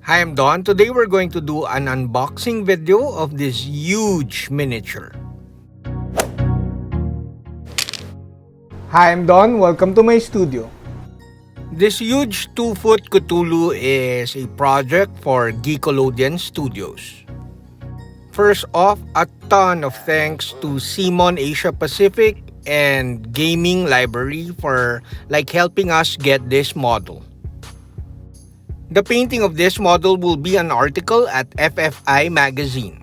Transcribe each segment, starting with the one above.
Hi, I'm Don. Today we're going to do an unboxing video of this huge miniature. Hi, I'm Don. Welcome to my studio. This huge 2-foot Cthulhu is a project for Geekolodeon Studios. First off, a ton of thanks to CMon Asia Pacific and Gaming Library for helping us get this model. The painting of this model will be an article at FFI magazine.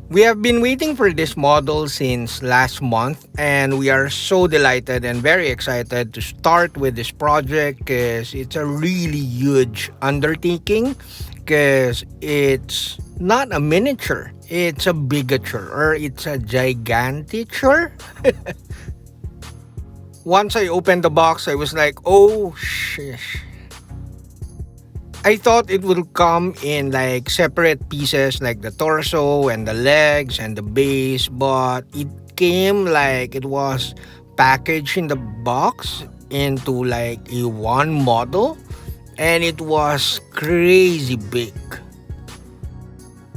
We have been waiting for this model since last month, and we are so delighted and very excited to start with this project because it's a really huge undertaking because it's not a miniature, it's a bigature or it's a gigantiture. Once I opened the box, I was like, oh shish. I thought it would come in separate pieces like the torso and the legs and the base, but it came it was packaged in the box into a one model, and it was crazy big.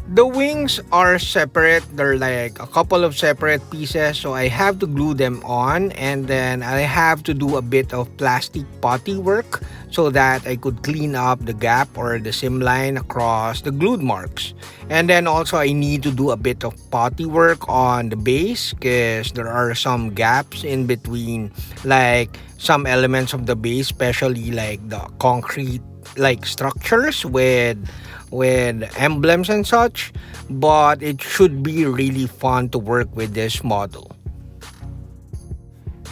The wings are separate, they're a couple of separate pieces, so I have to glue them on, and then I have to do a bit of plastic putty work so that I could clean up the gap or the seam line across the glued marks. And then also I need to do a bit of putty work on the base because there are some gaps in between some elements of the base, especially the concrete structures with emblems and such, but it should be really fun to work with this model.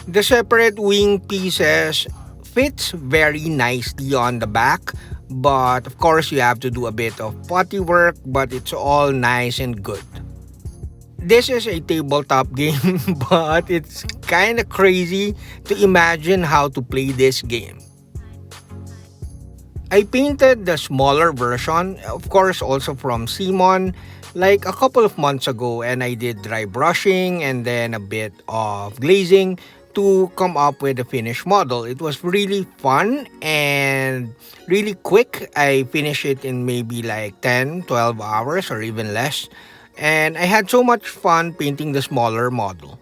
The separate wing pieces fits very nicely on the back, but of course you have to do a bit of putty work, but it's all nice and good. This is a tabletop game, but it's kind of crazy to imagine how to play this game. I painted the smaller version, of course also from CMon, a couple of months ago, and I did dry brushing and then a bit of glazing to come up with a finished model. It was really fun and really quick. I finished it in maybe 10-12 hours or even less, and I had so much fun painting the smaller model.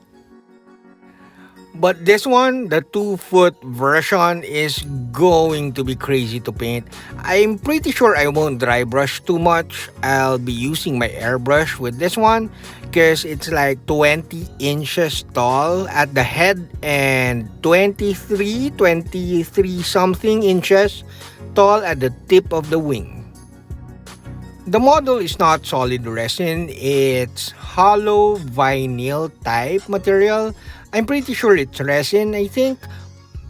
But this one, the 2-foot version, is going to be crazy to paint. I'm pretty sure I won't dry brush too much. I'll be using my airbrush with this one because it's 20 inches tall at the head and 23 something inches tall at the tip of the wing. The model is not solid resin, it's hollow vinyl type material. I'm pretty sure it's resin, I think.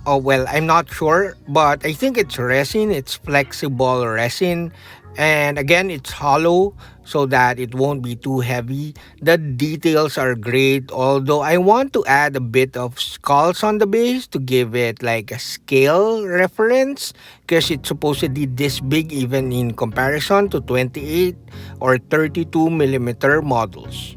Oh well, I'm not sure, but I think it's resin, it's flexible resin. And again, it's hollow so that it won't be too heavy. The details are great, although I want to add a bit of skulls on the base to give it a scale reference because it's supposedly this big even in comparison to 28 or 32 millimeter models.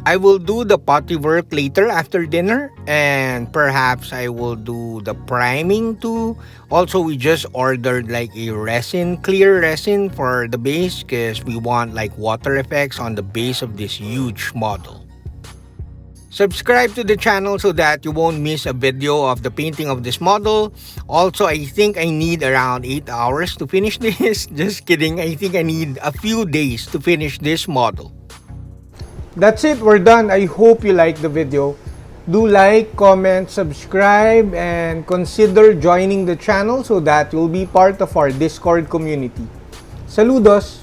I will do the putty work later after dinner, and perhaps I will do the priming too. Also, we just ordered a resin, clear resin for the base because we want water effects on the base of this huge model. Subscribe to the channel so that you won't miss a video of the painting of this model. Also, I think I need around 8 hours to finish this. Just kidding, I think I need a few days to finish this model. That's it, we're done. I hope you liked the video. Do like, comment, subscribe, and consider joining the channel so that you'll be part of our Discord community. Saludos!